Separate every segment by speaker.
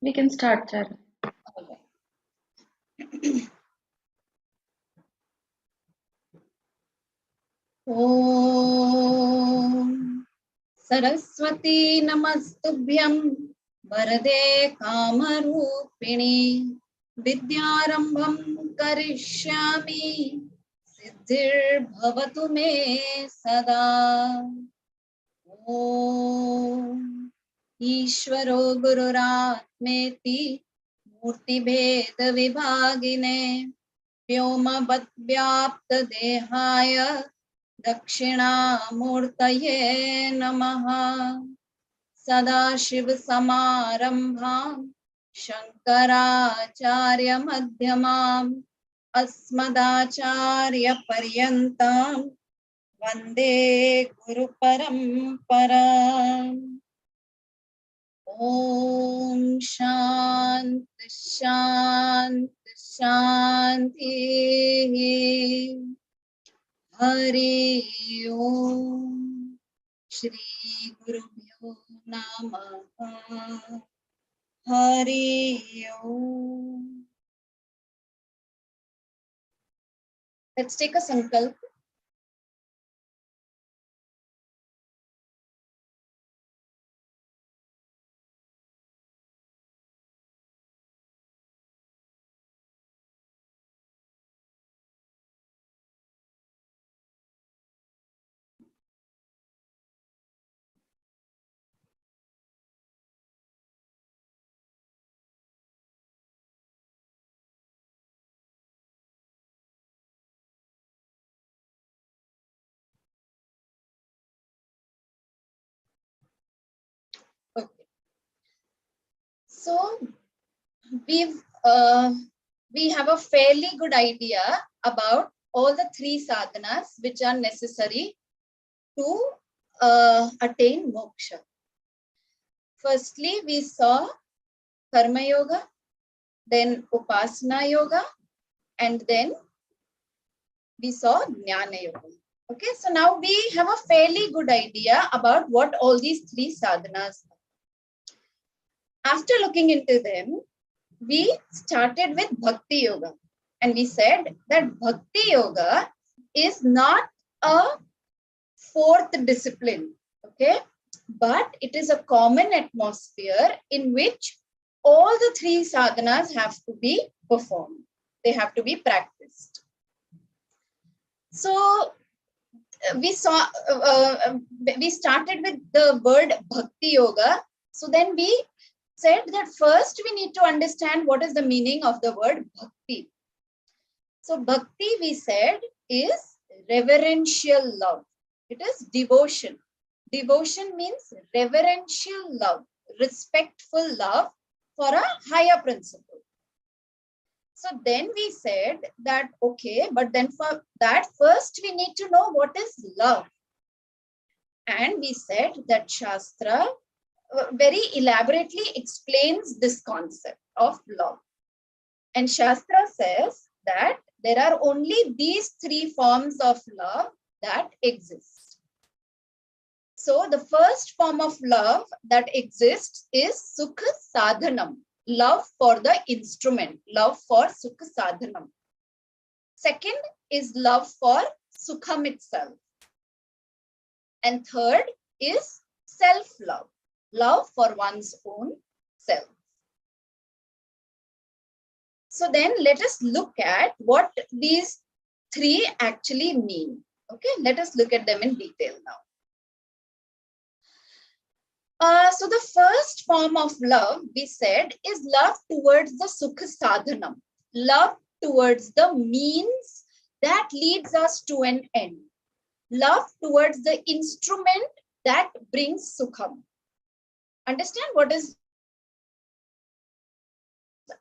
Speaker 1: We can start, Char.
Speaker 2: Om Saraswati Namastubhyam Varade Kamarupini Vidyarambham Karishyami Siddhir Bhavatu Me Sada. Om Ishvaro Gururatmeti Murti Bheda Vibhagine Vyoma Vyapta Dehaya Dakshinamurtaye Namaha. Sadashiv Samarambham Shankaracharya Madhyamam Asmadacharya Paryantam Vande Guru Paramparam. Om Shanti Shanti Shanti. Hari Om Shri Gurubhyo Namaha. Hari Om. Let's take a sankalp. Okay. So we have a fairly good idea about all the three sadhanas which are necessary to attain moksha. Firstly, we saw karma yoga, then upasana yoga, and then we saw jnana yoga. Okay, so now we have a fairly good idea about what all these three sadhanas are. After looking into them, we started with Bhakti Yoga, and we said that Bhakti Yoga is not a fourth discipline, okay, but it is a common atmosphere in which all the three sadhanas have to be performed. They have to be practiced. So we started with the word Bhakti Yoga. So then we said that first we need to understand what is the meaning of the word bhakti. So bhakti, we said, is reverential love. It is devotion. Devotion means reverential love, respectful love for a higher principle. So then we said that, okay, but then for that first we need to know what is love. And we said that Shastra very elaborately explains this concept of love. And Shastra says that there are only these three forms of love that exist. So the first form of love that exists is Sukha Saadhanam, love for the instrument, love for Sukha Saadhanam. Second is love for Sukham itself. And third is self-love, love for one's own self. So then let us look at what these three actually mean. Okay, let us look at them in detail now. So the first form of love, we said, is love towards the Sukha Sadhanam, love towards the means that leads us to an end, love towards the instrument that brings Sukham. Understand what is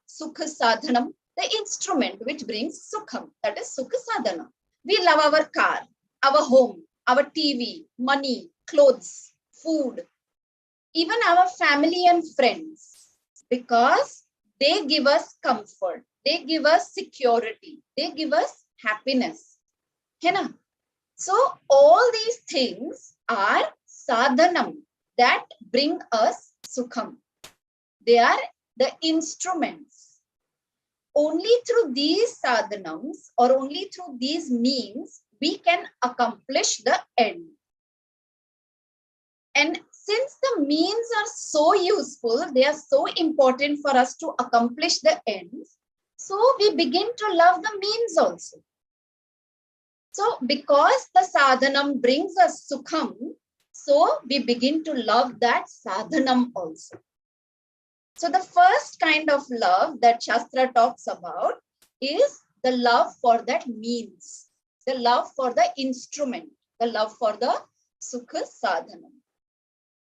Speaker 2: Sukha Sadhanam? The instrument which brings Sukham, that is Sukha Sadhanam. We love our car, our home, our TV, money, clothes, food, even our family and friends, because they give us comfort, they give us security, they give us happiness. So all these things are sadhanam that bring us sukham. They are the instruments. Only through these sadhanams or only through these means we can accomplish the end. And since the means are so useful, they are so important for us to accomplish the ends, so we begin to love the means also. So because the sadhanam brings us sukham, so we begin to love that sadhanam also. So the first kind of love that Shastra talks about is the love for that means, the love for the instrument, the love for the Sukha Sadhanam.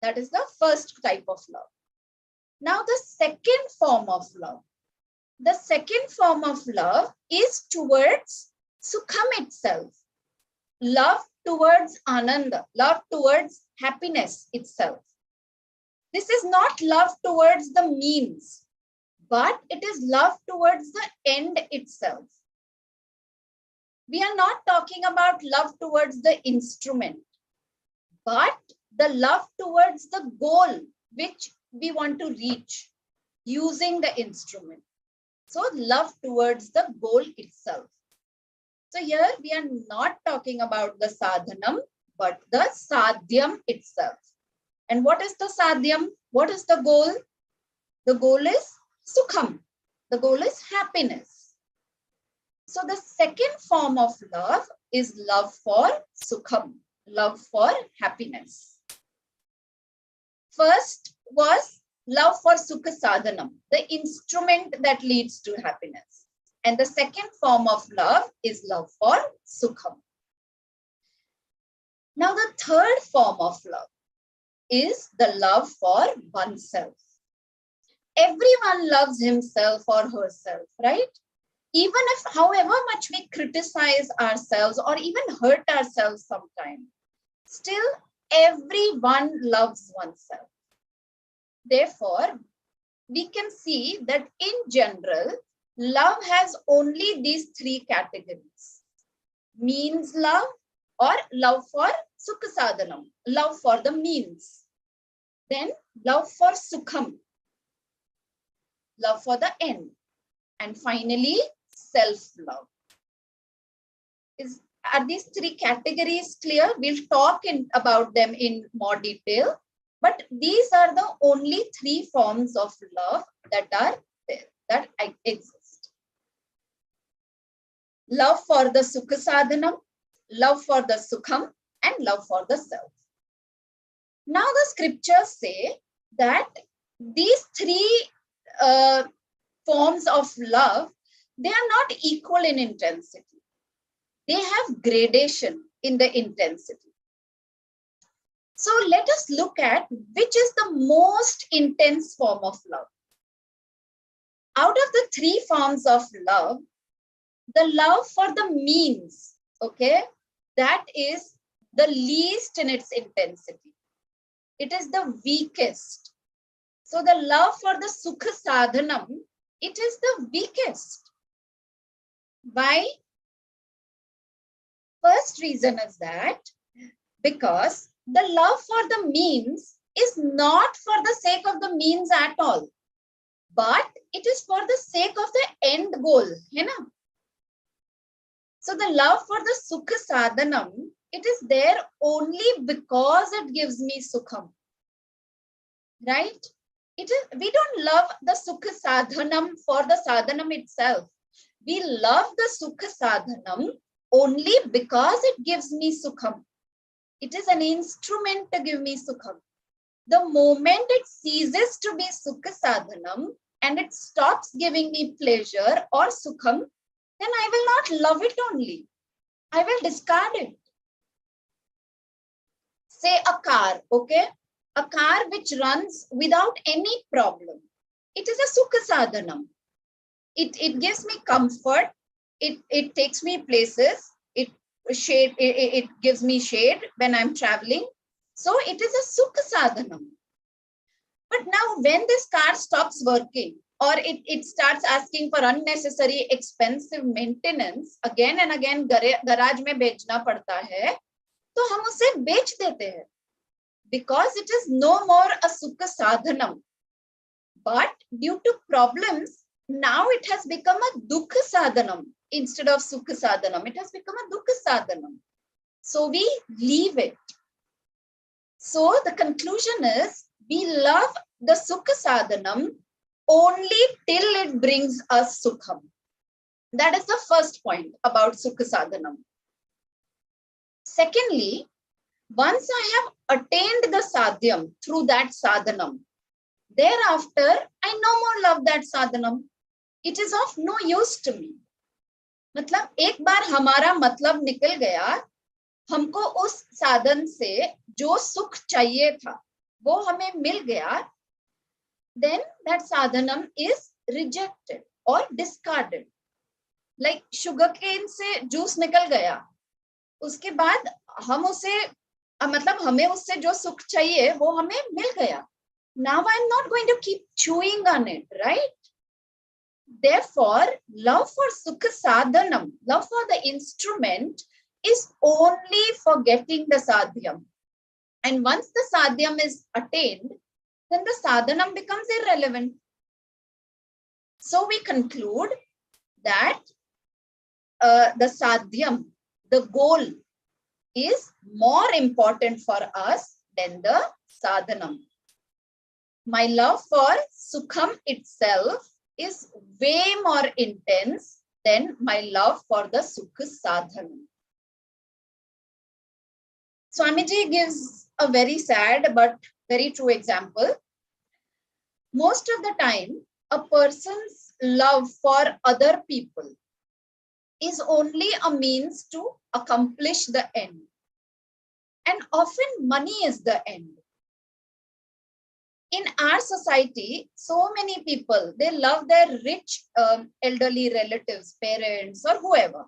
Speaker 2: That is the first type of love. Now the second form of love. The second form of love is towards Sukham itself. Love towards Ananda, love towards happiness itself. This is not love towards the means, but it is love towards the end itself. We are not talking about love towards the instrument, but the love towards the goal which we want to reach using the instrument. So love towards the goal itself. So here we are not talking about the sadhanam, but the sadhyam itself. And what is the sadhyam? What is the goal? The goal is sukham. The goal is happiness. So the second form of love is love for sukham, love for happiness. First was love for Sukha Sadhanam, the instrument that leads to happiness. And the second form of love is love for Sukham. Now the third form of love is the love for oneself. Everyone loves himself or herself, right? Even if however much we criticize ourselves or even hurt ourselves sometimes, still everyone loves oneself. Therefore, we can see that in general, love has only these three categories. Means love or love for Sukha Sadhanam, love for the means. Then love for Sukham, love for the end. And finally, self-love. Are these three categories clear? We'll talk about them in more detail. But these are the only three forms of love that are there, that exist. Love for the Sukha Sadhanam, love for the Sukham, and love for the self. Now the scriptures say that these three forms of love, they are not equal in intensity. They have gradation in the intensity. So let us look at which is the most intense form of love. Out of the three forms of love, the love for the means, okay, that is the least in its intensity. It is the weakest. So the love for the Sukha Sadhanam, it is the weakest. Why? First reason is that because the love for the means is not for the sake of the means at all, but it is for the sake of the end goal. So the love for the Sukha Sadhanam, it is there only because it gives me Sukham. Right? We don't love the Sukha Sadhanam for the Sadhanam itself. We love the Sukha Sadhanam only because it gives me Sukham. It is an instrument to give me Sukham. The moment it ceases to be Sukha Sadhanam and it stops giving me pleasure or Sukham, then I will not love it only. I will discard it. Say a car, okay? A car which runs without any problem. It is a Sukha Sadhanam. It gives me comfort. It takes me places. It gives me shade when I'm traveling. So it is a Sukha Sadhanam. But now when this car stops working or it starts asking for unnecessary expensive maintenance, again and again garage में बेचना पड़ता है, तो हम उसे बेच देते हैं. Because it is no more a Sukha Sadhanam. But due to problems, now it has become a Dukha Sadhanam instead of Sukha Sadhanam. It has become a Dukha Sadhanam. So we leave it. So the conclusion is, we love the Sukha Sadhanam only till it brings us Sukham. That is the first point about Sukha Sadhanam. Secondly, once I have attained the Sadhyam through that Sadhanam, thereafter I no more love that Sadhanam. It is of no use to me. मतलब एक बार हमारा मतलब निकल गया, हमको उस साधन से जो सुख चाहिए था वो हमें मिल गया, then that sadhanam is rejected or discarded. Like sugarcane से जूस निकल गया, उसके बाद हम उसे मतलब हमें उससे जो सुख चाहिए वो हमें मिल गया. Now I'm not going to keep chewing on it, right? Therefore, love for Sukha Sadhanam, love for the instrument, is only for getting the sadhyam. And once the sadhyam is attained, then the sadhanam becomes irrelevant. So we conclude that the sadhyam, the goal, is more important for us than the sadhanam. My love for Sukham itself is way more intense than my love for the Sukha Sadhanam. Swamiji gives a very sad but very true example. Most of the time, a person's love for other people is only a means to accomplish the end. And often money is the end. In our society, so many people, they love their rich elderly relatives, parents, or whoever.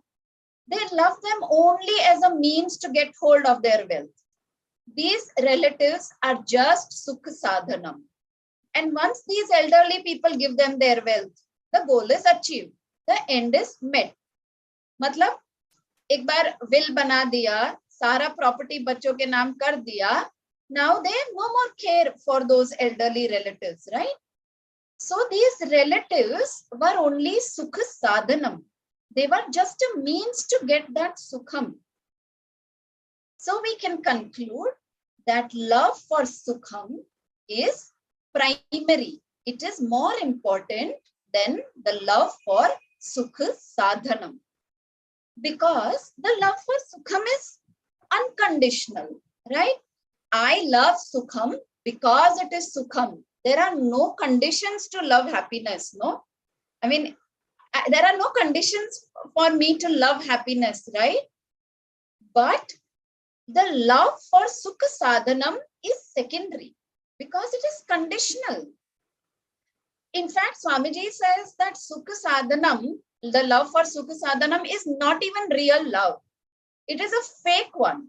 Speaker 2: They love them only as a means to get hold of their wealth. These relatives are just Sukha Sadhanam. And once these elderly people give them their wealth, the goal is achieved. The end is met. मतलब एक बार will बना दिया, सारा property बच्चों के नाम कर दिया. Now they no more care for those elderly relatives, right? So these relatives were only Sukha Sadhanam. They were just a means to get that Sukham. So we can conclude that love for Sukham is primary. It is more important than the love for Sukha Sadhanam. Because the love for Sukham is unconditional, right? I love Sukham because it is Sukham. There are no conditions to love happiness, no? I mean, there are no conditions for me to love happiness, right? But the love for Sukha Sadhanam is secondary because it is conditional. In fact, Swamiji says that Sukha Sadhanam, the love for Sukha Sadhanam, is not even real love. It is a fake one.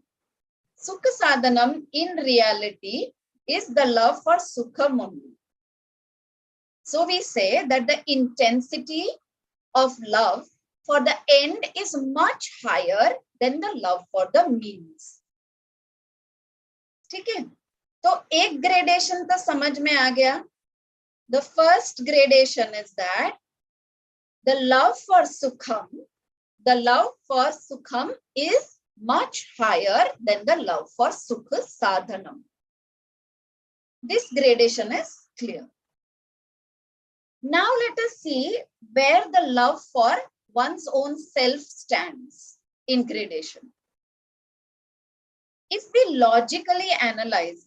Speaker 2: Sukha Sadhanam in reality is the love for Sukham only. So we say that the intensity of love for the end is much higher than the love for the means. ठीक है? तो एक gradation तो समझ में आ गया. The first gradation is that the love for Sukham is much higher than the love for Sukha Sadhanam. This gradation is clear. Now let us see where the love for one's own self stands in gradation. If we logically analyze,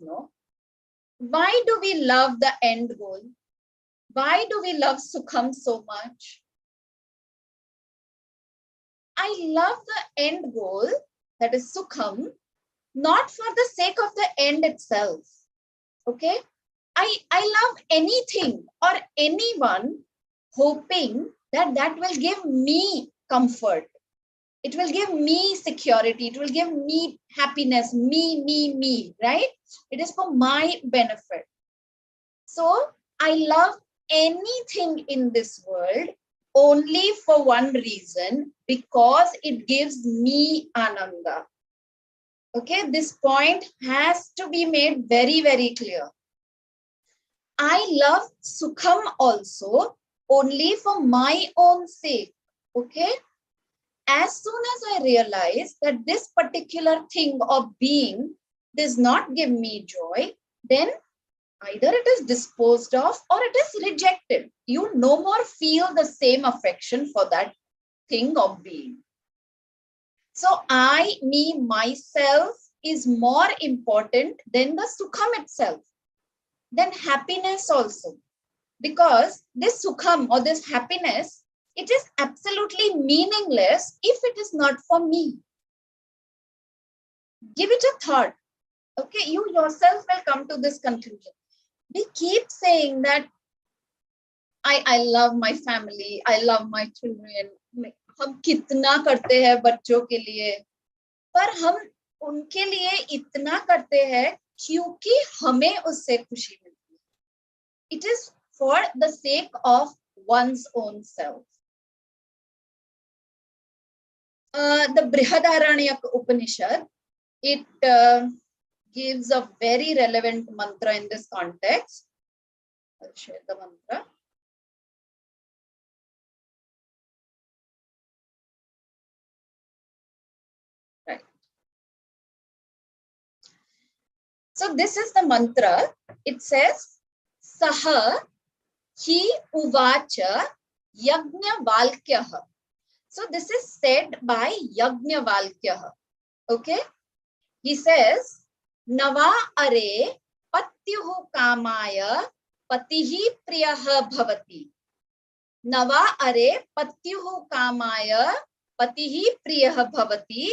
Speaker 2: why do we love the end goal? Why do we love Sukham so much? I love the end goal, that is Sukham, not for the sake of the end itself. Okay? I love anything or anyone hoping that that will give me comfort. It will give me security. It will give me happiness. Me, right? It is for my benefit. So I love anything in this world only for one reason, because it gives me ananda. Okay, this point has to be made very, very clear. I love Sukham also only for my own sake. Okay. As soon as I realize that this particular thing or being does not give me joy, then either it is disposed of or it is rejected. You no more feel the same affection for that thing or being. So I, me, myself is more important than the Sukham itself, than happiness also. Because this Sukham or this happiness, it is absolutely meaningless if it is not for me. Give it a thought. Okay, you yourself will come to this conclusion. We keep saying that I love my family, I love my children. हम कितना करते हैं बच्चों के लिए, पर हम उनके लिए इतना करते हैं क्योंकि हमें उससे खुशी मिलती है. It is for the sake of one's own self. The Brihadaranyaka Upanishad, it gives a very relevant mantra in this context. I'll share the mantra. Right. So this is the mantra. It says, Saha hi uvacha Yajnavalkyaha. So this is said by Yajnavalkyaha. Okay. He says, Nava are patyuhu kamaya patihi priyaha bhavati. Nava are patyuhu kamaya patihi priyaha bhavati.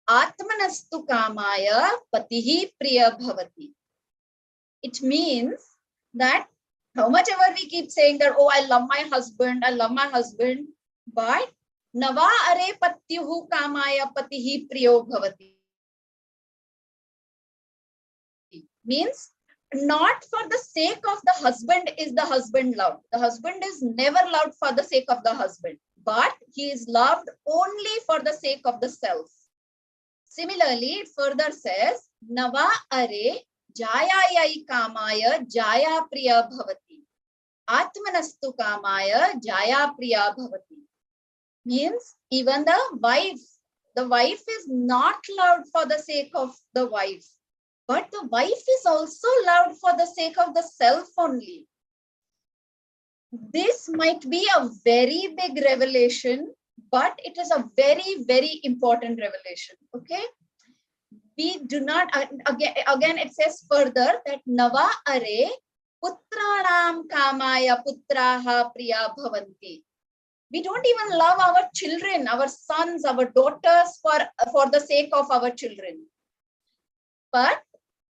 Speaker 2: Atmanastu kamaya patihi priya bhavati. It means that how much ever we keep saying that, oh, I love my husband, but Nava are patyuhu kamaya patihi priyo bhavati. Means not for the sake of the husband is the husband loved. The husband is never loved for the sake of the husband, but he is loved only for the sake of the self. Similarly, it further says, Nava are jayayai kamaya jaya priya bhavati. Atmanastu kamaya jaya priya bhavati. Means even the wife is not loved for the sake of the wife, but the wife is also loved for the sake of the self only. This might be a very big revelation, but it is a very, very important revelation. Okay. We do not, again it says further that Nava are putranam kamaya putraha priya bhavanti. We don't even love our children, our sons, our daughters for the sake of our children. But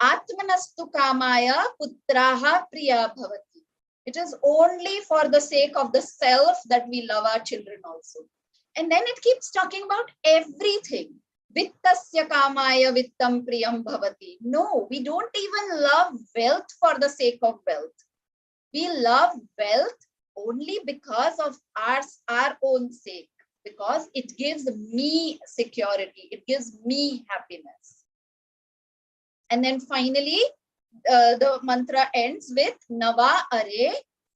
Speaker 2: Atmanastu kamaya putraha priya bhavati. It is only for the sake of the self that we love our children also. And then it keeps talking about everything. Vittasya kamaya vittam priyam bhavati. No, we don't even love wealth for the sake of wealth. We love wealth only because of our own sake, because it gives me security, it gives me happiness. And then finally, the mantra ends with Nava are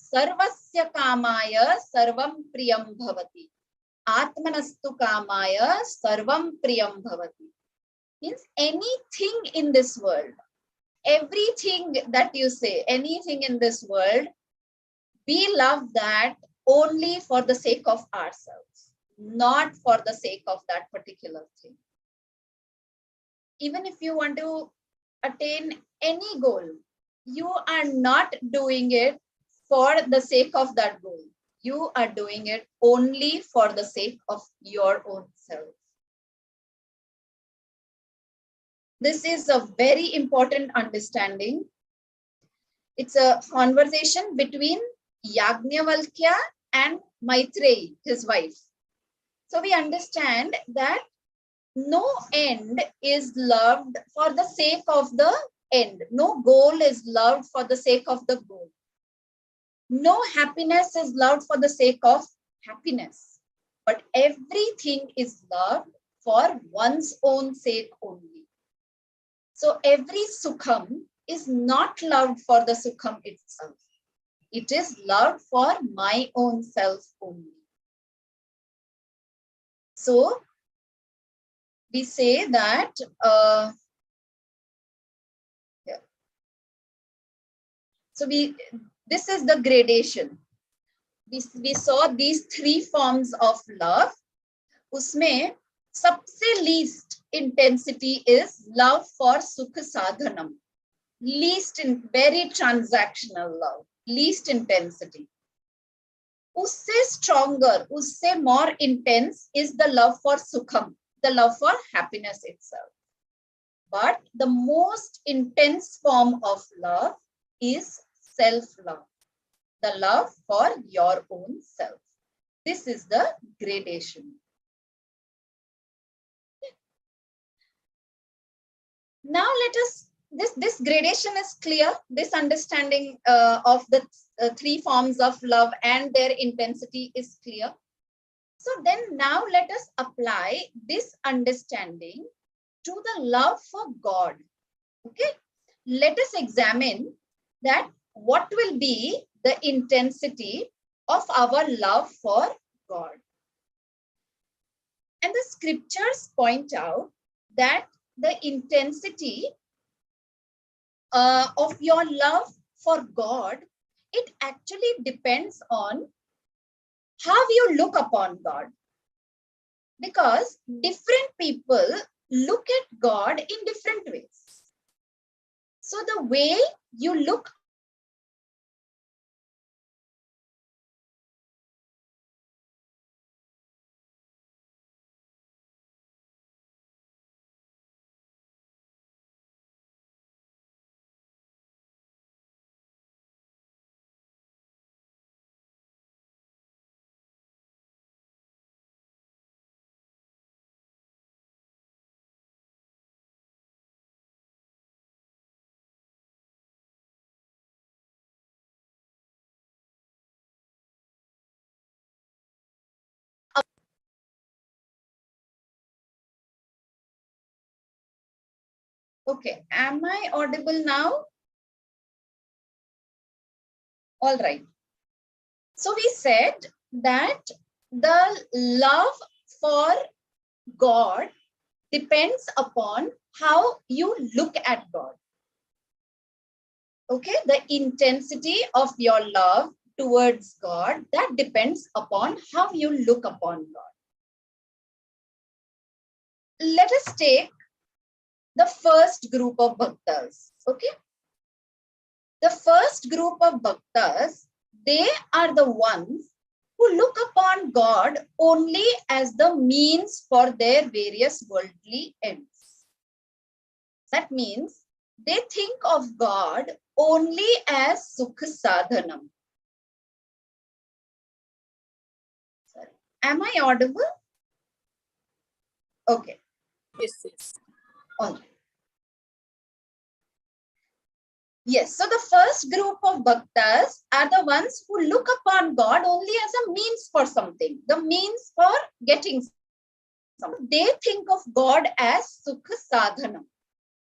Speaker 2: sarvasya kamaya sarvam priyam bhavati. Atmanastu kamaya sarvam priyam bhavati. Means anything in this world, everything that you say, anything in this world, we love that only for the sake of ourselves, not for the sake of that particular thing. Even if you want to attain any goal, you are not doing it for the sake of that goal. You are doing it only for the sake of your own self. This is a very important understanding. It's a conversation between Yajnavalkya and Maitreyi, his wife. So we understand that no end is loved for the sake of the end. No goal is loved for the sake of the goal. No happiness is loved for the sake of happiness. But everything is loved for one's own sake only. So every sukham, is not loved for the Sukham itself. It is loved for my own self only. So we say that this is the gradation. We saw these three forms of love. Usme सबसे least intensity is love for Sukha Sadhanam. Least in very transactional love, least intensity. Usse stronger, usse more intense is the love for Sukham, the love for happiness itself. But the most intense form of love is self-love, the love for your own self. This is the gradation. Now let us, this gradation is clear. This understanding of the three forms of love and their intensity is clear. So then now let us apply this understanding to the love for God. Okay, let us examine that what will be the intensity of our love for God. And the scriptures point out that the intensity of your love for God, it actually depends on how you look upon God. Because different people look at God in different ways. So the way you look Okay, am I audible now? All right. So we said that the love for God depends upon how you look at God. Okay, the intensity of your love towards God, that depends upon how you look upon God. Let us take the first group of Bhaktas. Okay, the first group of Bhaktas, they are the ones who look upon God only as the means for their various worldly ends. That means they think of God only as Sukha Sadhanam. Sorry. Am I audible? Okay.
Speaker 1: Yes, yes.
Speaker 2: All right. Yes, so the first group of Bhaktas are the ones who look upon God only as a means for something, the means for getting something. They think of God as Sukha Sadhanam.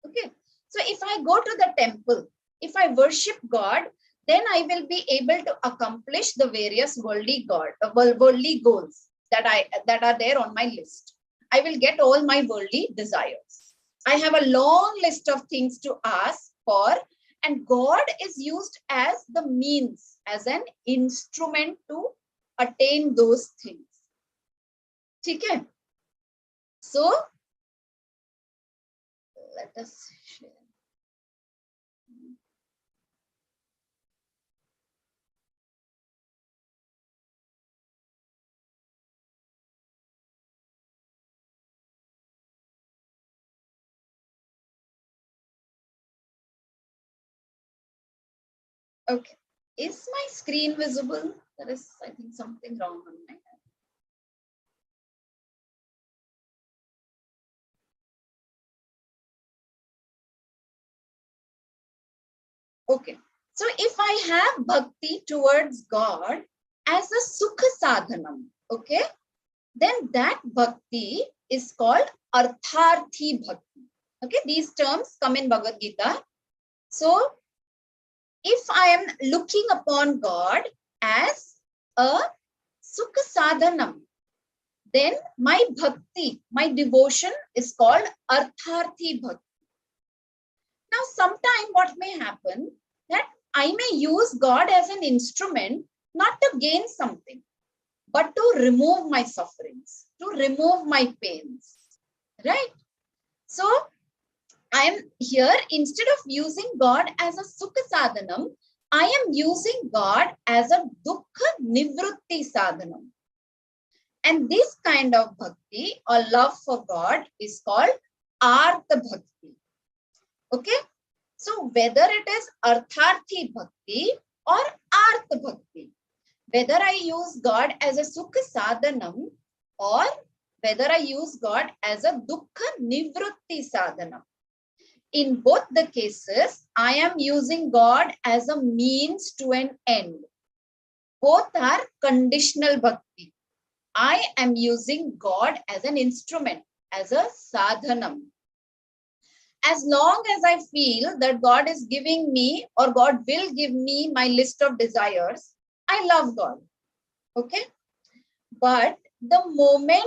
Speaker 2: Okay, so if I go to the temple, if I worship God, then I will be able to accomplish the various worldly goals that are there on my list. I will get all my worldly desires. I have a long list of things to ask for, and God is used as the means, as an instrument to attain those things. Okay? So let us share. Okay. Is my screen visible? There is, I think, something wrong on my end. Okay. So if I have bhakti towards God as a Sukha Sadhanam, okay, then that bhakti is called Artharthi Bhakti. Okay, these terms come in Bhagavad Gita. So if I am looking upon God as a Sukha Sadhanam, then my bhakti, my devotion is called Artharthi Bhakti. Now, sometime what may happen that I may use God as an instrument not to gain something, but to remove my sufferings, to remove my pains, right? So I am here, instead of using God as a Sukha Sadhanam, I am using God as a Dukkha Nivrutti Sadhanam. And this kind of bhakti or love for God is called Artha Bhakti. Okay? So whether it is Artharthi Bhakti or Artha Bhakti, whether I use God as a Sukha Sadhanam or whether I use God as a Dukkha Nivrutti Sadhanam, in both the cases, I am using God as a means to an end. Both are conditional bhakti. I am using God as an instrument, as a sadhanam. As long as I feel that God is giving me or God will give me my list of desires, I love God. Okay? But the moment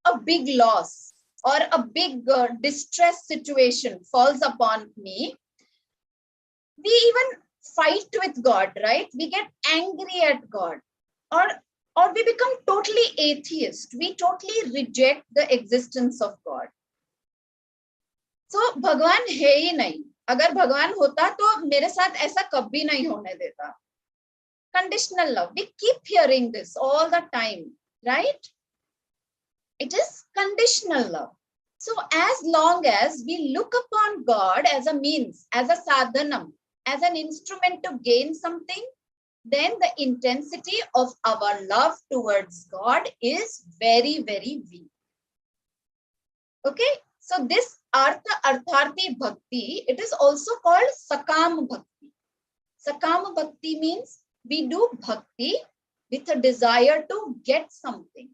Speaker 2: a big loss or a big distress situation falls upon me, we even fight with God, right? We get angry at God, or we become totally atheist. We totally reject the existence of God. So भगवान है ही नहीं. अगर भगवान होता तो मेरे साथ ऐसा कभी नहीं होने देता. Conditional love. We keep hearing this all the time, right? It is conditional love. So as long as we look upon God as a means, as a sadhanam, as an instrument to gain something, then the intensity of our love towards God is very, very weak. Okay, so this Artharthi Bhakti, it is also called Sakam Bhakti. Sakam Bhakti means we do bhakti with a desire to get something.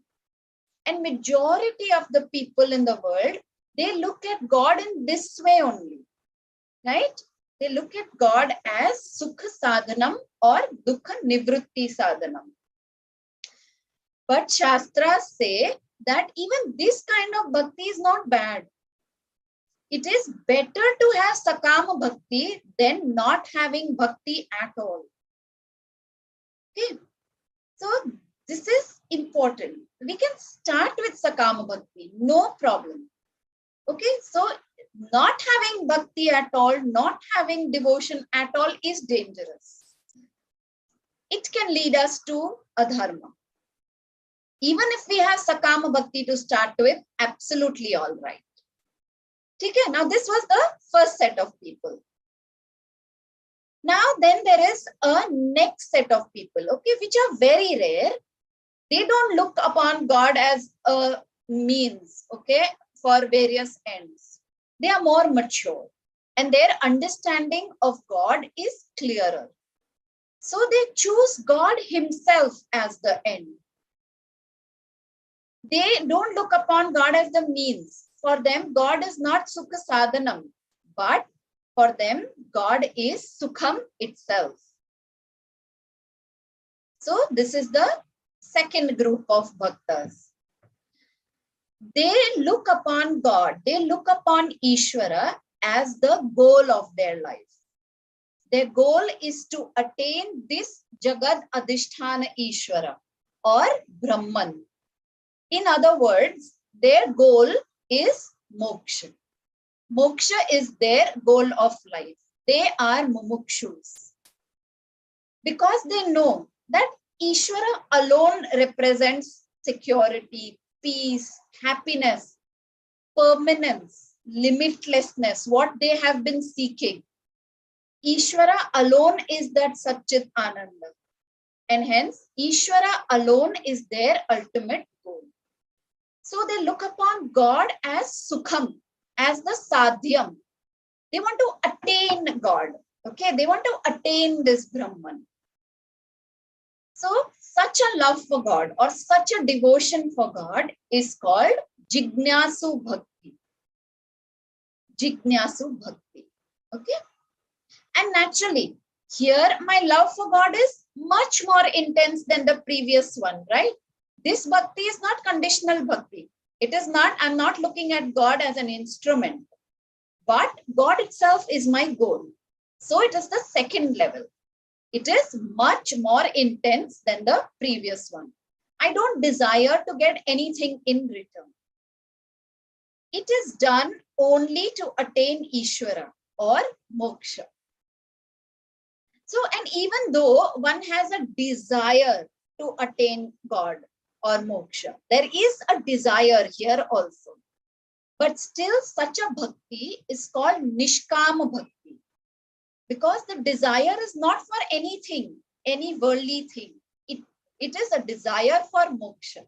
Speaker 2: And majority of the people in the world, they look at God in this way only, right? They look at God as Sukha Sadhanam or Dukkha Nivrutti Sadhanam. But Shastras say that even this kind of bhakti is not bad. It is better to have Sakama Bhakti than not having bhakti at all. Okay, so this is important. We can start with Sakama Bhakti, no problem. Okay, so not having bhakti at all, not having devotion at all is dangerous. It can lead us to adharma. Even if we have Sakama Bhakti to start with, absolutely all right. Okay, now this was the first set of people. Now then there is a next set of people, okay, which are very rare. They don't look upon God as a means, okay, for various ends. They are more mature and their understanding of God is clearer. So they choose God himself as the end. They don't look upon God as the means. For them, God is not Sukha Sadhanam, but for them, God is Sukham itself. So this is the second group of Bhaktas. They look upon God, they look upon Eshwara as the goal of their life. Their goal is to attain this jagad odhishthana Eshwara or Brahman. In other words, their goal is moksha. Moksha is their goal of life. They are mumukshus. Because they know that Eshwara alone represents security, peace, happiness, permanence, limitlessness, what they have been seeking. Eshwara alone is that Satchit Ananda. And hence, Eshwara alone is their ultimate goal. So they look upon God as Sukham, as the Sadhyam. They want to attain God. Okay, they want to attain this Brahman. So such a love for God or such a devotion for God is called Jignyasu Bhakti. Jignyasu Bhakti. Okay. And naturally, here my love for God is much more intense than the previous one, right? This bhakti is not conditional bhakti. It is not, I'm not looking at God as an instrument, but God itself is my goal. So it is the second level. It is much more intense than the previous one. I don't desire to get anything in return. It is done only to attain Eshwara or Moksha. So, and even though one has a desire to attain God or Moksha, there is a desire here also. But still such a bhakti is called Nishkaama Bhakti. Because the desire is not for anything, any worldly thing. It is a desire for moksha,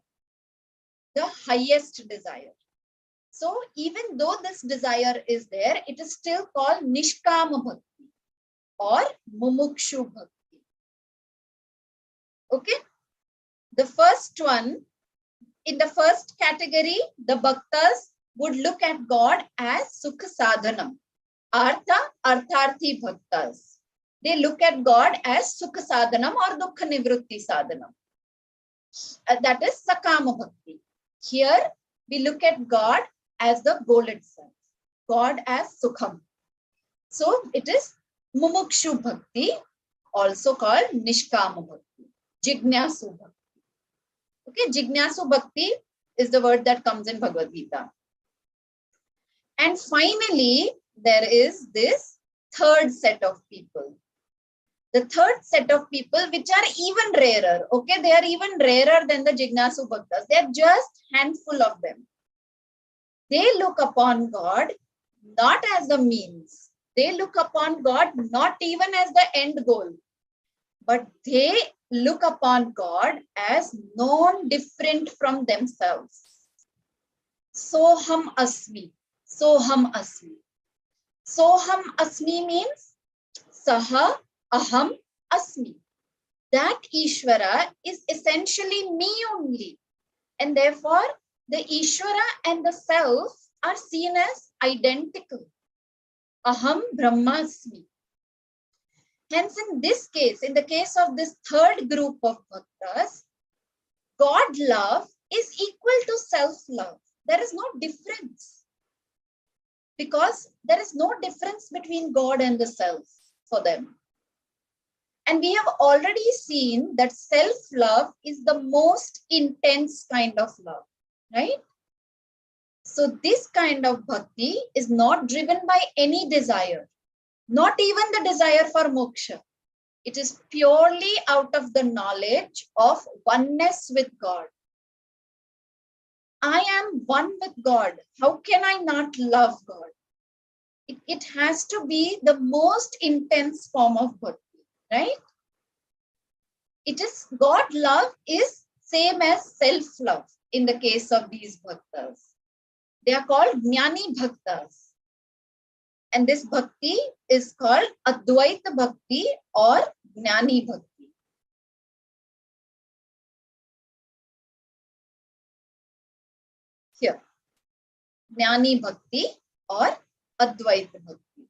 Speaker 2: the highest desire. So even though this desire is there, it is still called Nishkaama Bhakti or Mumukshu Bhakti. Okay? The first one, in the first category, the Bhaktas would look at God as Sukha Saadhanam. Artharthi Bhaktas. They look at God as Sukha Sadhanam or Dukkha Nivrutti Sadhanam. That is Sakama Bhakti. Here we look at God as the goal itself. God as Sukham. So it is Mumukshu Bhakti, also called Nishkama Bhakti. Jignyasu Bhakti. Okay, Jignyasu Bhakti is the word that comes in Bhagavad Gita. And finally, there is this third set of people. The third set of people, which are even rarer. Okay, they are even rarer than the Jignyasu Bhaktas. They are just handful of them. They look upon God not as the means. They look upon God not even as the end goal. But they look upon God as non-different from themselves. Soham asmi. Soham asmi. Soham asmi means Saha aham asmi. That Eshwara is essentially me only. And therefore, the Eshwara and the self are seen as identical. Aham Brahmasmi. Hence, in this case, in the case of this third group of Bhaktas, God love is equal to self-love. There is no difference. Because there is no difference between God and the self for them. And we have already seen that self-love is the most intense kind of love, right? So this kind of bhakti is not driven by any desire, not even the desire for moksha. It is purely out of the knowledge of oneness with God. I am one with God. How can I not love God? It has to be the most intense form of bhakti, right? It is God love is same as self-love in the case of these bhaktas. They are called Jnani Bhaktas. And this bhakti is called Advaita Bhakti or Jnani Bhakti. Here, Jnani Bhakti or Advaita Bhakti.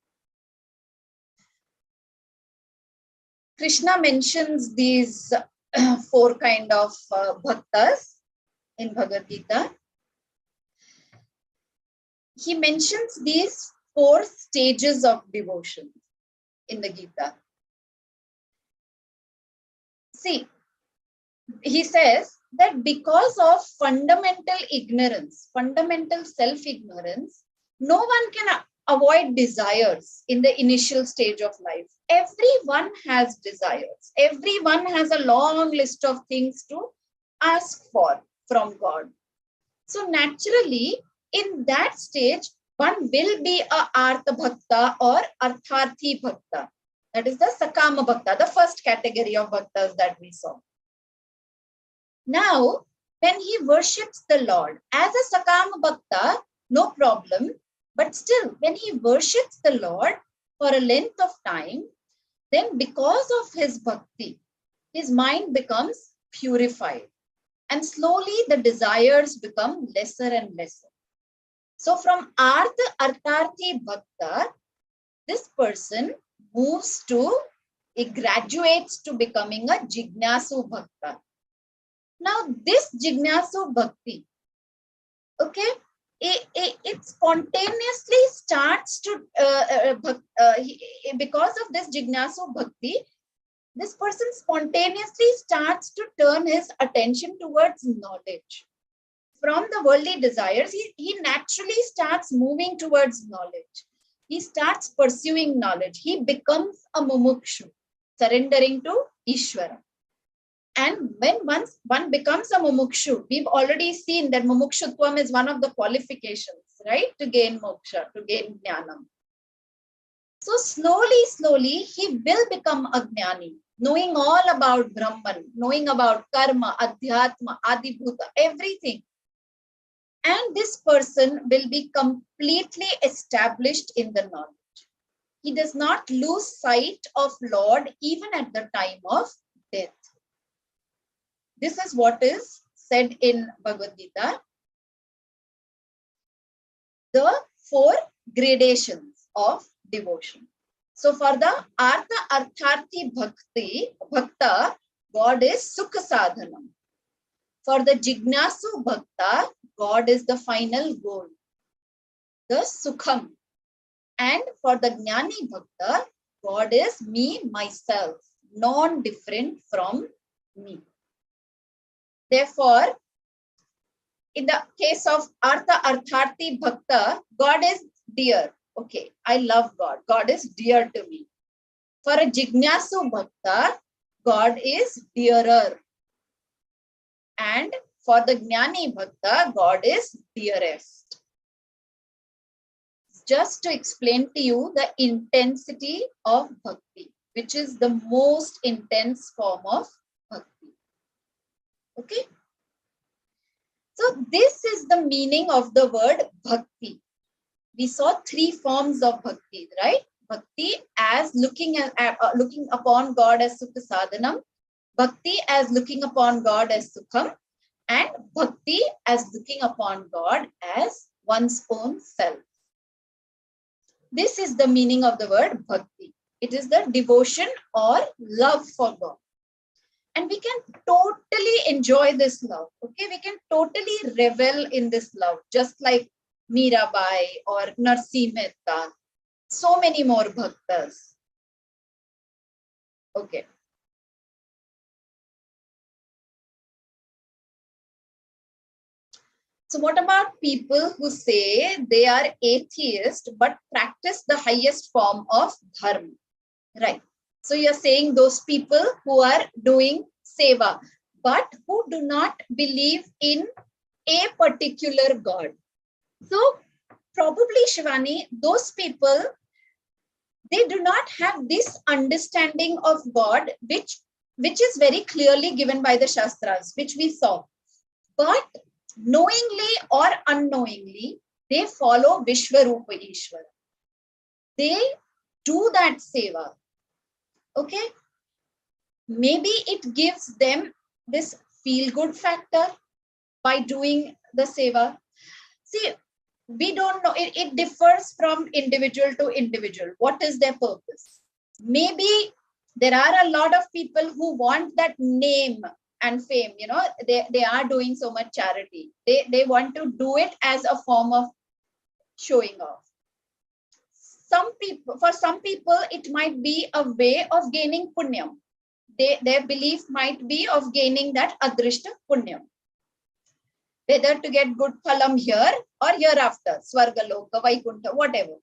Speaker 2: Krishna mentions these four kind of bhaktas in Bhagavad Gita. He mentions these four stages of devotion in the Gita. See, he says that because of fundamental ignorance, fundamental self-ignorance, no one can avoid desires in the initial stage of life. Everyone has desires. Everyone has a long list of things to ask for from God. So naturally, in that stage, one will be a Artha Bhakta or Artharthi Bhakta. That is the Sakama Bhakta, the first category of Bhaktas that we saw. Now, when he worships the Lord as a Sakama Bhakta, no problem. But still, when he worships the Lord for a length of time, then because of his bhakti, his mind becomes purified. And slowly the desires become lesser and lesser. So from Artharthi Bhakta, this person moves to, it graduates to becoming a Jignyasu Bhakta. Now this Jignyasu Bhakti, okay, it spontaneously starts to, because of this Jignyasu Bhakti, this person spontaneously starts to turn his attention towards knowledge. From the worldly desires, he naturally starts moving towards knowledge. He starts pursuing knowledge. He becomes a mumukshu, surrendering to Eshwara. And when once one becomes a mumukshu, we've already seen that mumukshutvam is one of the qualifications, right? To gain moksha, to gain jnanam. So slowly, he will become a jnani, knowing all about Brahman, knowing about karma, adhyatma, adibhuta, everything. And this person will be completely established in the knowledge. He does not lose sight of Lord even at the time of death. This is what is said in Bhagavad Gita. The 4 gradations of devotion. So for the Artha Artharthi Bhakta, God is Sukha Saadhanam. For the Jignyasu Bhakta, God is the final goal, the Sukham. And for the Jnani Bhakta, God is me, myself, non-different from me. Therefore, in the case of Artha Artharthi Bhakta, God is dear. Okay, I love God. God is dear to me. For a Jignyasu Bhakta, God is dearer. And for the Jnani Bhakta, God is dearest. Just to explain to you the intensity of Bhakti, which is the most intense form of Bhakti. Okay? So this is the meaning of the word Bhakti. We saw 3 forms of Bhakti, right? Bhakti as looking upon God as Sukha Sadhanam, Bhakti as looking upon God as Sukham, and Bhakti as looking upon God as one's own self. This is the meaning of the word Bhakti. It is the devotion or love for God. And we can totally enjoy this love. Okay, we can totally revel in this love, just like Mirabai or Narsi Mehta. So many more Bhaktas. Okay. So what about people who say they are atheist but practice the highest form of Dharma? Right. So you're saying those people who are doing seva, but who do not believe in a particular God. So probably, Shivani, those people, they do not have this understanding of God, which is very clearly given by the Shastras, which we saw. But knowingly or unknowingly, they follow Vishwarupa Eshwara. They do that seva. Okay? Maybe it gives them this feel-good factor by doing the seva. See, we don't know. It differs from individual to individual. What is their purpose? Maybe there are a lot of people who want that name and fame. You know, they are doing so much charity. They want to do it as a form of showing off. For some people, it might be a way of gaining punyam. Their belief might be of gaining that adrishta punyam. Whether to get good phalam here or hereafter, Swarga Loka, Vaikuntha, whatever.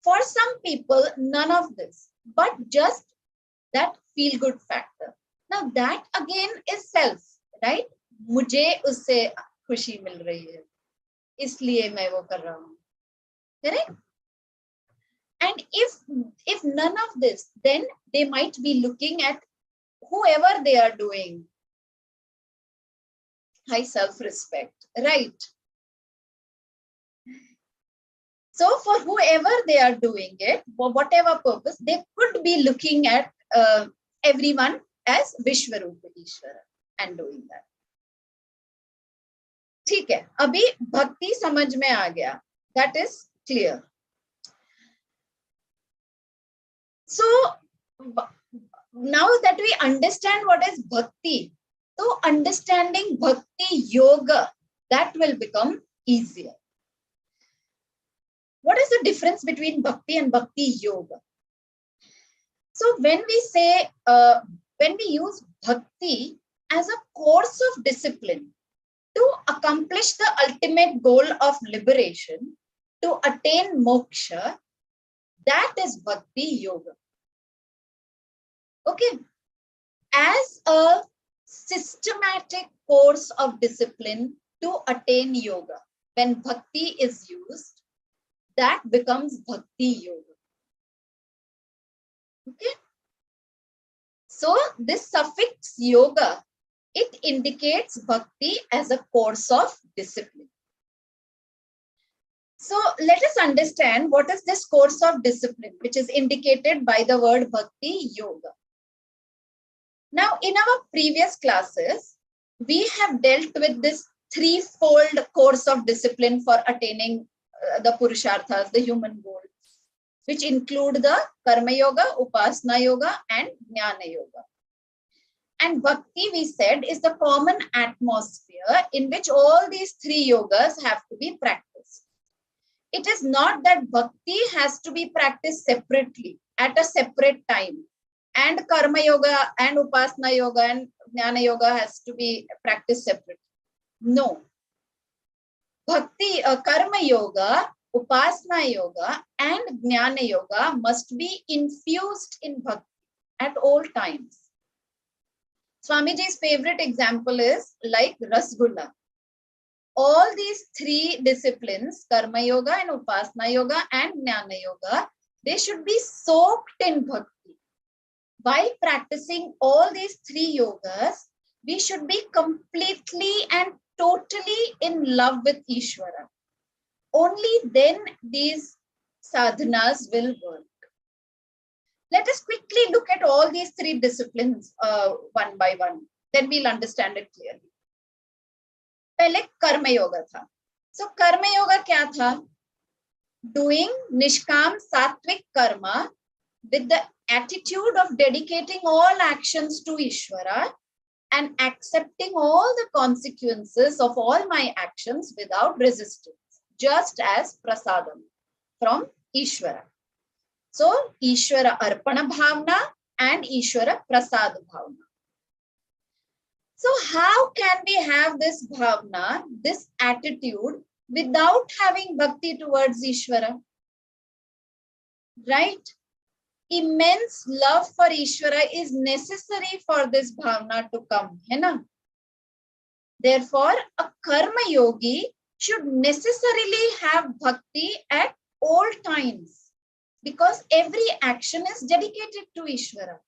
Speaker 2: For some people, none of this, but just that feel-good factor. Now that again is self, right? Mujhe usse khushi mil rahi hai, isliye main wo kar raha hu. Correct? And if none of this, then they might be looking at whoever they are doing. High self-respect, right? So for whoever they are doing it, for whatever purpose, they could be looking at everyone as Vishwarupa Eshwara and doing that. ठीक है, अभी भक्ति समझ में आ गया. That is clear. So now that we understand what is bhakti, so understanding bhakti yoga, that will become easier. What is the difference between bhakti and bhakti yoga? So when we say, when we use bhakti as a course of discipline to accomplish the ultimate goal of liberation, to attain moksha, that is bhakti yoga. Okay. As a systematic course of discipline to attain yoga, when bhakti is used, that becomes bhakti yoga. Okay. So this suffix yoga, it indicates bhakti as a course of discipline. So let us understand what is this course of discipline, which is indicated by the word bhakti yoga. Now, in our previous classes, we have dealt with this threefold course of discipline for attaining the Purusharthas, the human goals, which include the Karma Yoga, Upasana Yoga, and Jnana Yoga. And Bhakti, we said, is the common atmosphere in which all these three yogas have to be practiced. It is not that Bhakti has to be practiced separately at a separate time, and Karma Yoga and Upasana Yoga and Jnana Yoga has to be practiced separately. No. Bhakti, Karma Yoga, Upasana Yoga, and Jnana Yoga must be infused in Bhakti at all times. Swamiji's favorite example is like Rasgulla. All these three disciplines, Karma Yoga and Upasana Yoga and Jnana Yoga, they should be soaked in Bhakti. While practicing all these three yogas, we should be completely and totally in love with Eshwara. Only then these sadhanas will work. Let us quickly look at all these three disciplines one by one. Then we'll understand it clearly. पहले कर्म योगा था. So कर्म योगा क्या था? Doing Nishkaam Sattvic karma with the attitude of dedicating all actions to Eshwara and accepting all the consequences of all my actions without resistance, just as prasadam from Eshwara. So Eshwara Arpana Bhavna and Eshwara Prasad Bhavna. So how can we have this bhavna, this attitude, without having bhakti towards Eshwara? Right? Immense love for Eshwara is necessary for this bhavna to come. Hai na? Therefore, a karma yogi should necessarily have bhakti at all times, because every action is dedicated to Eshwara.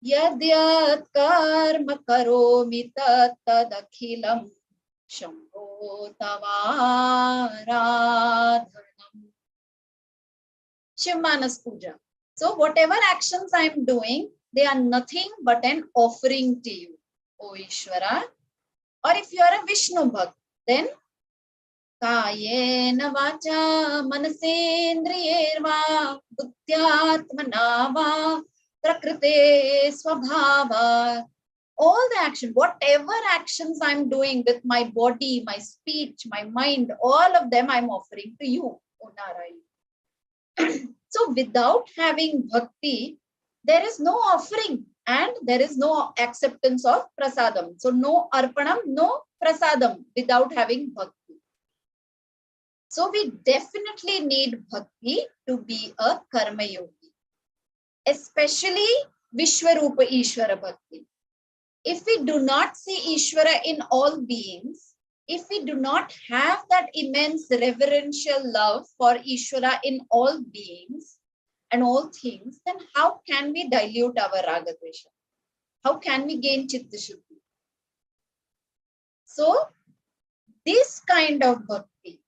Speaker 2: Yadyat karma karomi tattadakhilam shambho tavaradhanam. Shivmanas Puja. So whatever actions I am doing, they are nothing but an offering to you, O Eshwara. Or if you are a Vishnu Bhakt, then Kayena vacha manasendriyerva buddhyatmana va prakrite swabhava. All the action, whatever actions I'm doing with my body, my speech, my mind, all of them I'm offering to you, O Narayan. So without having bhakti, there is no offering and there is no acceptance of prasadam. So no arpanam, no prasadam without having bhakti. So we definitely need bhakti to be a karma yogi, especially Vishwarupa Eshwara Bhakti. If we do not see Eshwara in all beings, if we do not have that immense reverential love for Eshwara in all beings and all things, then how can we dilute our raga dvesha? How can we gain chitta shuddhi? So this kind of bhakti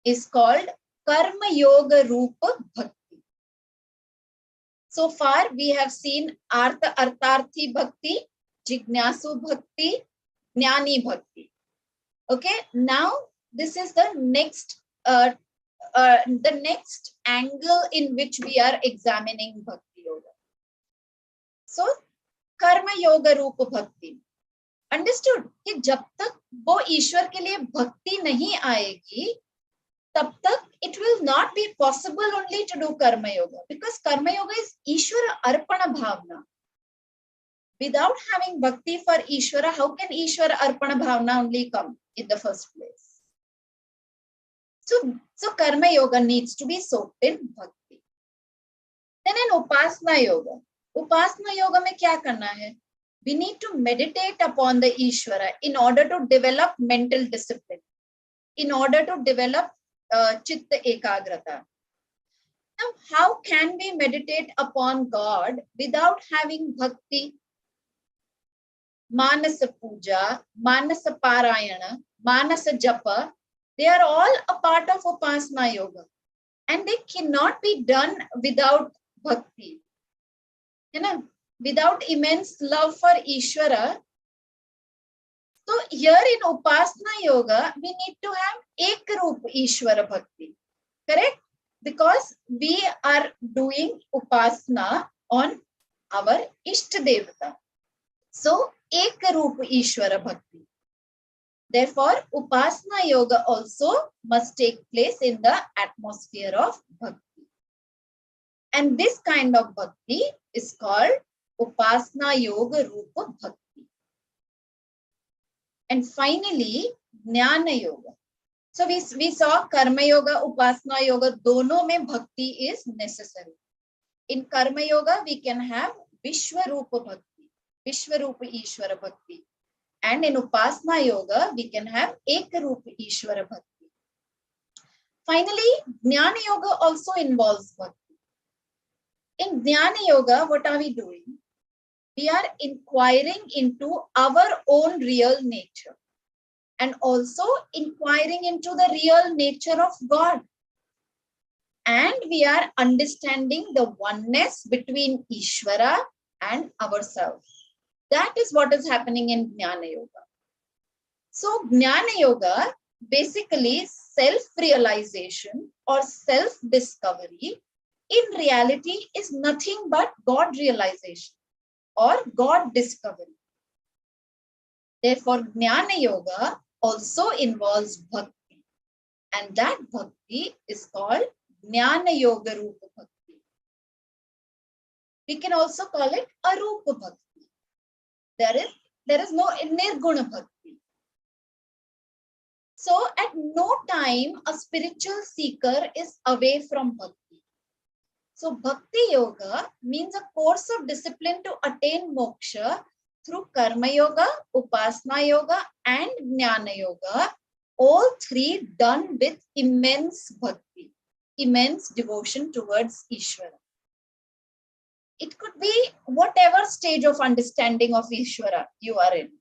Speaker 2: is called karma yoga rupa bhakti. So far we have seen artha artharthi bhakti, Jignyasu Bhakti, Jnani Bhakti. Okay, now this is the next the next angle in which we are examining Bhakti Yoga. So, Karma Yoga Rupa Bhakti. Understood? कि जब तक वो ईश्वर के लिए भक्ति नहीं आएगी, तब तक it will not be possible only to do Karma Yoga, because Karma Yoga is Ishvara Arpana Bhavna. Without having bhakti for Ishvara, how can Ishvara Arpana Bhavna only come in the first place? So Karma Yoga needs to be soaked in bhakti. Then in Upasana Yoga. Upasana Yoga में क्या करना है? We need to meditate upon the Ishvara in order to develop mental discipline, in order to develop chitta ekagrata. Now, how can we meditate upon God without having bhakti? Manasa puja, manasa parayana, manasa japa, they are all a part of Upasana Yoga, and they cannot be done without bhakti. You know, without immense love for Ishvara. So here in Upasana Yoga, we need to have Ekarup Ishvara Bhakti. Correct? Because we are doing Upasana on our Ishta Devata. So Ekarup Ishvara Bhakti. Therefore, Upasana Yoga also must take place in the atmosphere of Bhakti. And this kind of Bhakti is called Upasana Yoga Rupa Bhakti. And finally, Jnana Yoga. So we saw Karma Yoga, Upasana Yoga, dono mein bhakti is necessary. In Karma Yoga, we can have Vishwarupa Bhakti, Vishwarupa Ishvara Bhakti. And in Upasana Yoga, we can have Ekarupa Ishvara Bhakti. Finally, Jnana Yoga also involves bhakti. In Jnana Yoga, what are we doing? We are inquiring into our own real nature and also inquiring into the real nature of God. And we are understanding the oneness between Ishvara and ourselves. That is what is happening in Jnana Yoga. So Jnana Yoga, basically self-realization or self-discovery, in reality is nothing but God realization or God discovery. Therefore, Jnana Yoga also involves bhakti, and that bhakti is called Jnana Yoga Rupa Bhakti. We can also call it Arupa Bhakti. There is no Nirguna Bhakti. So at no time a spiritual seeker is away from bhakti. So Bhakti Yoga means a course of discipline to attain moksha through Karma Yoga, Upasana Yoga and Jnana Yoga, all three done with immense bhakti, immense devotion towards Eshwara. It could be whatever stage of understanding of Eshwara you are in,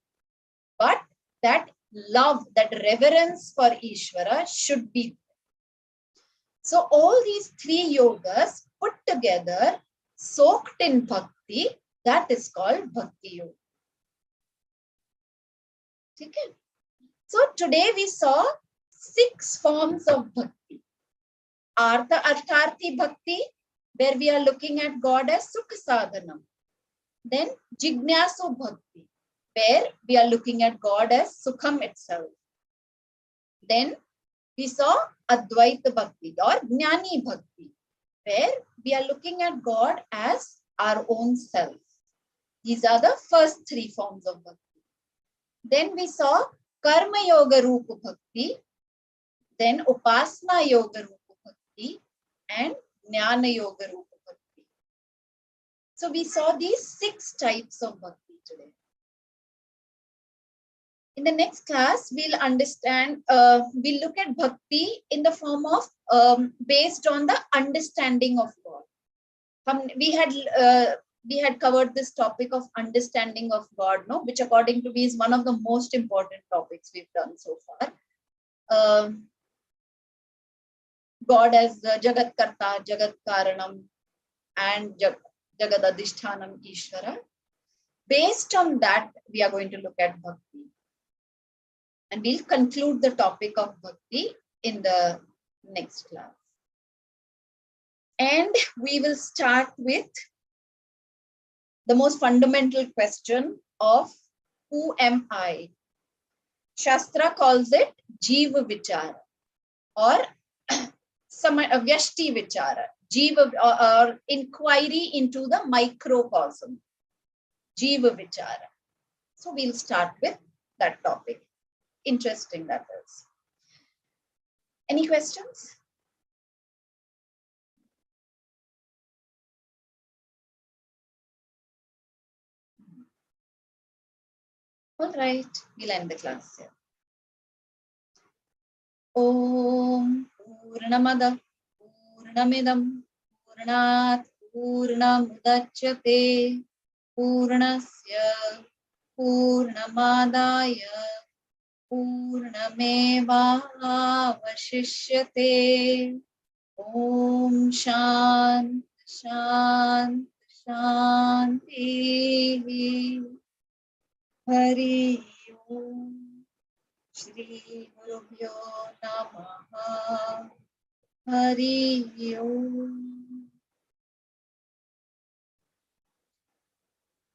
Speaker 2: but that love, that reverence for Eshwara should be there. So all these three yogas put together, soaked in bhakti, that is called Bhakti Yoga. Okay. So today we saw 6 forms of bhakti. Artharthi Bhakti, where we are looking at God as Sukha Saadhanam. Then Jignyasu Bhakti, where we are looking at God as Sukham itself. Then we saw Advaita Bhakti or Jnani Bhakti, where we are looking at God as our own self. These are the first 3 forms of bhakti. Then we saw Karma Yoga Rupa Bhakti, then Upasana Yoga Rupa Bhakti, and Jnana Yoga Rupa Bhakti. So we saw these 6 types of bhakti today. In the next class, we'll understand, we'll look at bhakti in the form of, based on the understanding of God. We had covered this topic of understanding of God, no? Which according to me is one of the most important topics we've done so far. God as jagad karta, jagad karanam, and jagad odhishthana Eshwara. Based on that, we are going to look at bhakti. And we'll conclude the topic of bhakti in the next class. And we will start with the most fundamental question of who am I? Shastra calls it Jiva Vichara or Vyashti Vichara, Jiva or inquiry into the microcosm, Jiva Vichara. So we'll start with that topic. Interesting that is. Any questions? All right, we'll end the class here. Om Purnamada Purnamidam Purnat Purnamudachyate Purnasya Purnamadaya Purnamevavashishyate. Om Shant Shant Shanti. Hari Om. Shri Gurubhyo Namaha. Hari Om.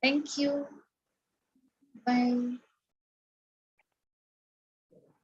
Speaker 2: Thank you. Bye.